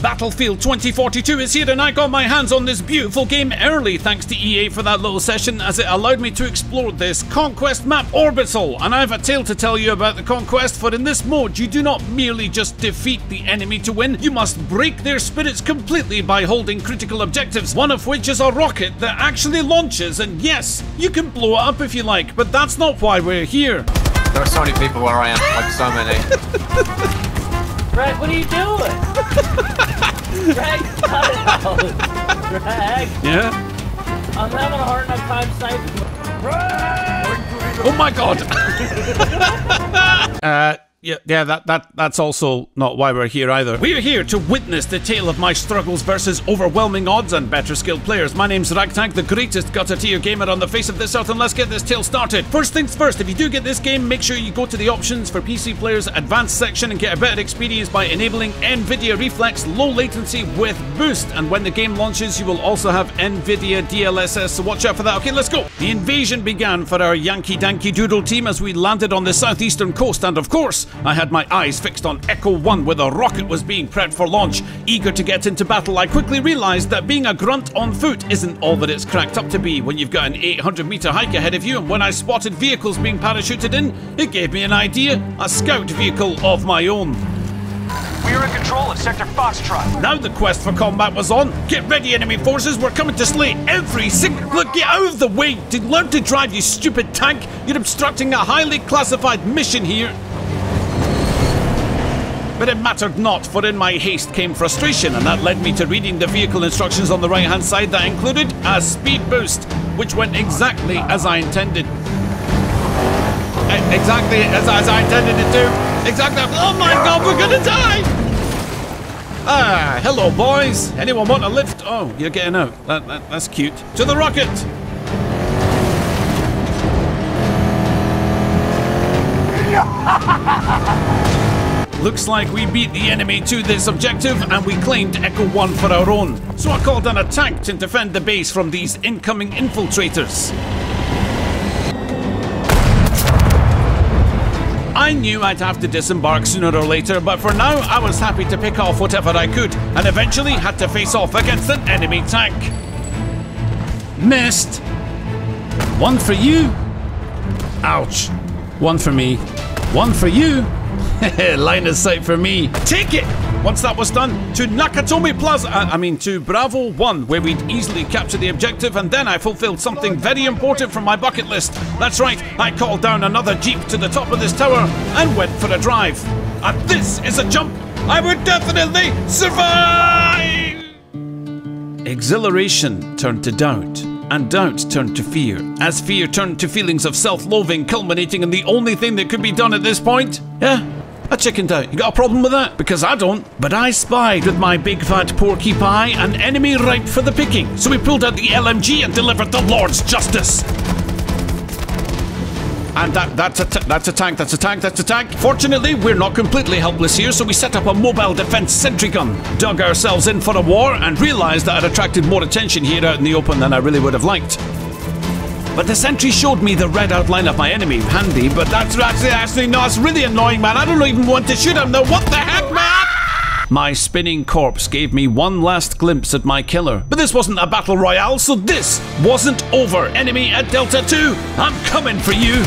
Battlefield 2042 is here and I got my hands on this beautiful game early thanks to EA for that little session as it allowed me to explore this Conquest map Orbital, and I have a tale to tell you about the Conquest, for in this mode you do not merely just defeat the enemy to win, you must break their spirits completely by holding critical objectives, one of which is a rocket that actually launches, and yes, you can blow it up if you like, but that's not why we're here. There are so many people where I am, like so many. Greg, what are you doing? Greg, cut it out. Greg. Yeah? I'm having a hard enough time sniping. Greg! Oh my god! That's also not why we're here either. We're here to witness the tale of my struggles versus overwhelming odds and better skilled players. My name's Ragtag, the greatest gutter tier gamer on the face of this earth, and let's get this tale started. First things first, if you do get this game, make sure you go to the options for PC players advanced section and get a better experience by enabling NVIDIA Reflex low latency with boost. And when the game launches, you will also have NVIDIA DLSS, so watch out for that. Okay, let's go. The invasion began for our Yankee Danky Doodle team as we landed on the southeastern coast, and of course, I had my eyes fixed on Echo 1 where the rocket was being prepped for launch. Eager to get into battle, I quickly realised that being a grunt on foot isn't all that it's cracked up to be when you've got an 800-metre hike ahead of you, and when I spotted vehicles being parachuted in, it gave me an idea, a scout vehicle of my own. We are in control of Sector Foxtrot. Now the quest for combat was on. Get ready, enemy forces, we're coming to slay every single... Look, get out of the way! Learn to drive, you stupid tank! You're obstructing a highly classified mission here. But it mattered not, for in my haste came frustration, and that led me to reading the vehicle instructions on the right hand side that included a speed boost, which went exactly as I intended. Exactly as I intended it to. Exactly. Oh my god, we're gonna die! Ah, hello boys. Anyone want a lift? Oh, you're getting out. That's cute. To the rocket! Looks like we beat the enemy to this objective and we claimed Echo 1 for our own. So I called an attack to defend the base from these incoming infiltrators. I knew I'd have to disembark sooner or later, but for now I was happy to pick off whatever I could and eventually had to face off against an enemy tank. Missed. One for you. Ouch. One for me. One for you. Line of sight for me. Take it! Once that was done, to Nakatomi Plaza, to Bravo 1, where we'd easily capture the objective, and then I fulfilled something very important from my bucket list. That's right, I called down another jeep to the top of this tower and went for a drive. And this is a jump I would definitely survive! Exhilaration turned to doubt, and doubt turned to fear, as fear turned to feelings of self-loathing, culminating in the only thing that could be done at this point. Yeah, I chickened out. You got a problem with that? Because I don't. But I spied with my big fat porky pie an enemy ripe for the picking, so we pulled out the LMG and delivered the Lord's justice. And that's a tank. Fortunately, we're not completely helpless here, so we set up a mobile defense sentry gun, dug ourselves in for a war, and realized that I'd attracted more attention here out in the open than I really would have liked. But the sentry showed me the red outline of my enemy. Handy, but that's actually no, it's really annoying, man. I don't even want to shoot him though. What the heck, man? My spinning corpse gave me one last glimpse at my killer. But this wasn't a battle royale, so this wasn't over. Enemy at Delta 2, I'm coming for you.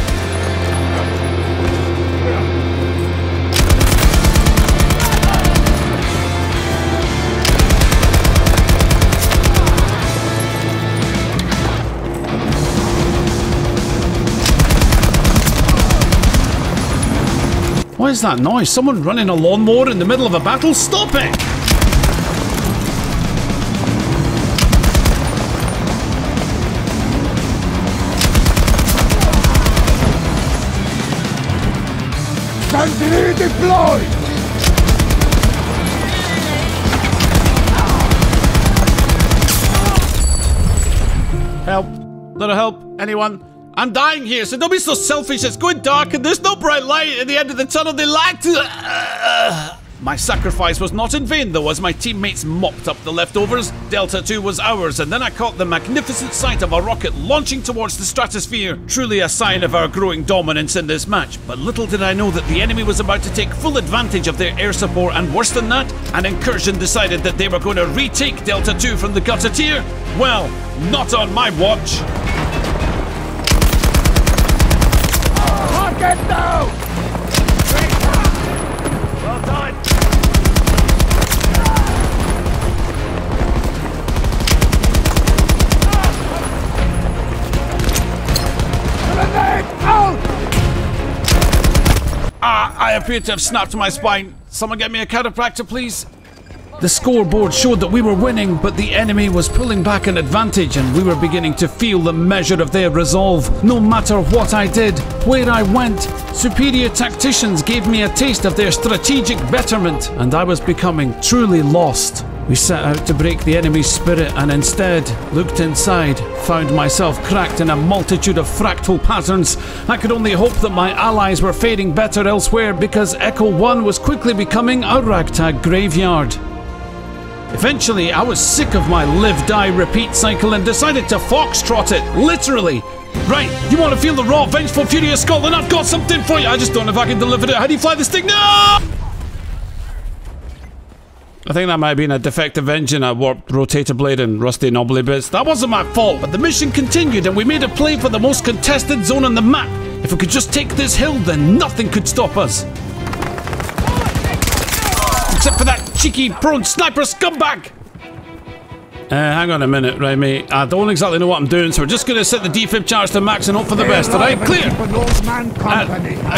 What is that noise? Someone running a lawnmower in the middle of a battle? Stop it! Sentry deployed! Help. Little help. Anyone? I'm dying here, so don't be so selfish. It's going dark and there's no bright light at the end of the tunnel. They like to... My sacrifice was not in vain though, as my teammates mopped up the leftovers. Delta 2 was ours, and then I caught the magnificent sight of a rocket launching towards the stratosphere. Truly a sign of our growing dominance in this match, but little did I know that the enemy was about to take full advantage of their air support, and worse than that, an incursion decided that they were going to retake Delta 2 from the guttertier. Well, not on my watch. Target down! Well done. I appear to have snapped my spine. Someone get me a chiropractor, please. The scoreboard showed that we were winning, but the enemy was pulling back an advantage, and we were beginning to feel the measure of their resolve. No matter what I did, where I went, superior tacticians gave me a taste of their strategic betterment, and I was becoming truly lost. We set out to break the enemy's spirit, and instead looked inside, found myself cracked in a multitude of fractal patterns. I could only hope that my allies were faring better elsewhere, because Echo 1 was quickly becoming a ragtag graveyard. Eventually, I was sick of my live, die, repeat cycle and decided to foxtrot it, literally. Right, you want to feel the raw, vengeful fury of Scotland? I've got something for you. I just don't know if I can deliver it. How do you fly this thing? No! I think that might have been a defective engine, a warped rotator blade and rusty knobbly bits. That wasn't my fault, but the mission continued and we made a play for the most contested zone on the map. If we could just take this hill, then nothing could stop us. Except for that cheeky prone sniper scumbag! Hang on a minute, right mate. I don't exactly know what I'm doing, so we're just gonna set the defib charge to max and hope for the best, alright? Clear!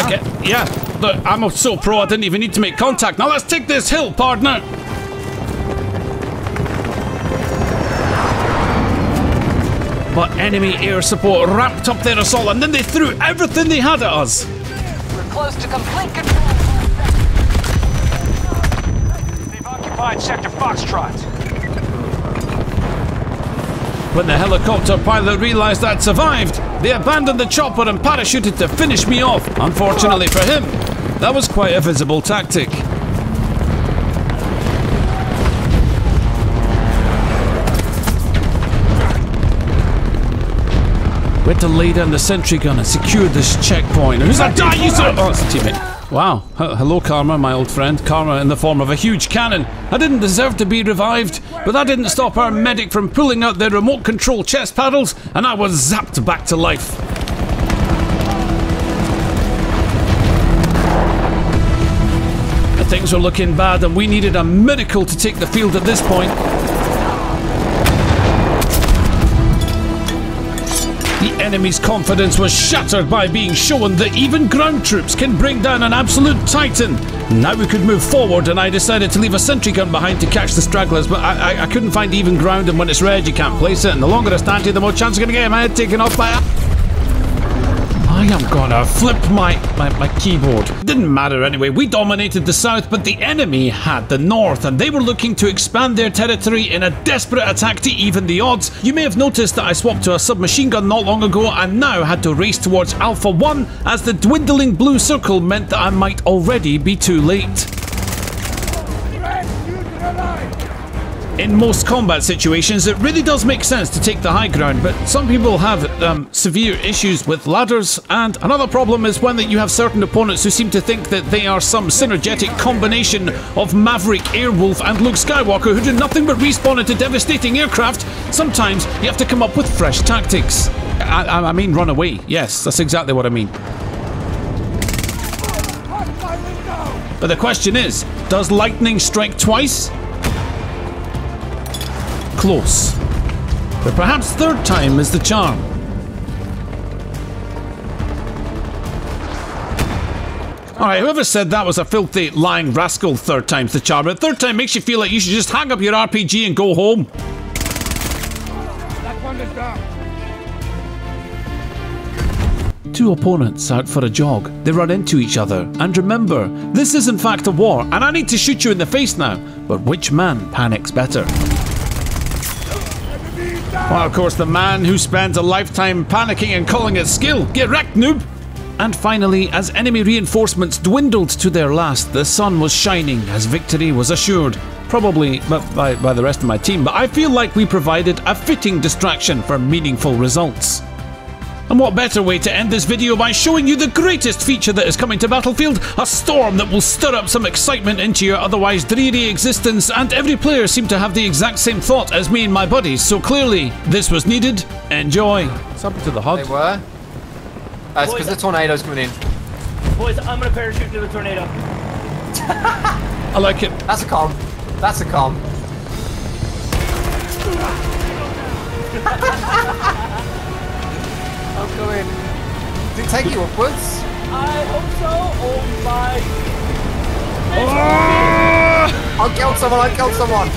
Okay, yeah, look, I'm so pro I didn't even need to make contact. Now let's take this hill, partner! But enemy air support ramped up their assault and then they threw everything they had at us! We're close to complete control. They've occupied Sector Foxtrot. When the helicopter pilot realised I'd survived, they abandoned the chopper and parachuted to finish me off. Unfortunately for him, that was quite a visible tactic. We had to lay down the sentry gun and secure this checkpoint. Who's that guy? Oh, it's a teammate. Wow. Hello, Karma, my old friend. Karma in the form of a huge cannon. I didn't deserve to be revived, but that didn't stop our medic from pulling out their remote control chest paddles, and I was zapped back to life. Things were looking bad, and we needed a miracle to take the field at this point. The enemy's confidence was shattered by being shown that even ground troops can bring down an absolute titan. Now we could move forward, and I decided to leave a sentry gun behind to catch the stragglers, but I couldn't find even ground, and when it's red you can't place it, and the longer I stand here the more chance I'm going to get my head taken off by I am gonna flip my keyboard. Didn't matter anyway, we dominated the south, but the enemy had the north, and they were looking to expand their territory in a desperate attack to even the odds. You may have noticed that I swapped to a submachine gun not long ago and now had to race towards Alpha 1 as the dwindling blue circle meant that I might already be too late. In most combat situations, it really does make sense to take the high ground, but some people have severe issues with ladders, and another problem is when you have certain opponents who seem to think that they are some synergetic combination of Maverick, Airwolf and Luke Skywalker who do nothing but respawn into devastating aircraft. Sometimes you have to come up with fresh tactics. I mean run away, yes, that's exactly what I mean. But the question is, does lightning strike twice? Close. But perhaps third time is the charm. Alright, whoever said that was a filthy, lying rascal, third time's the charm. But third time makes you feel like you should just hang up your RPG and go home. That one is down. Two opponents out for a jog. They run into each other. And remember, this is in fact a war, and I need to shoot you in the face now. But which man panics better? Well, of course, the man who spends a lifetime panicking and calling it skill. Get wrecked, noob! And finally, as enemy reinforcements dwindled to their last, the sun was shining as victory was assured. Probably by the rest of my team, but I feel like we provided a fitting distraction for meaningful results. And what better way to end this video by showing you the greatest feature that is coming to Battlefield, a storm that will stir up some excitement into your otherwise dreary existence, and every player seemed to have the exact same thought as me and my buddies, so clearly this was needed. Enjoy. What's happened to the HUD? They were? It's because the tornado's coming in. Boys, I'm gonna parachute into the tornado. I like it. That's a calm. That's a calm. I'm going. Did it take you upwards? I hope so. Oh my. I killed someone.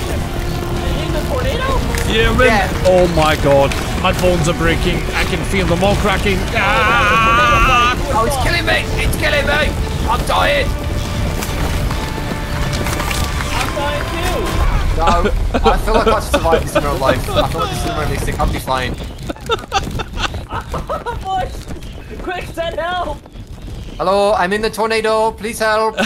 In the tornado? Yeah, man. Yeah. Oh my god. My bones are breaking. I can feel them all cracking. Ah! Oh, it's killing me. It's killing me. I'm dying. I'm dying too. No, I feel like I should survive this in real life. I feel like this is unrealistic. I'll be fine. Boys, quick, send help. Hello, I'm in the tornado. Please help.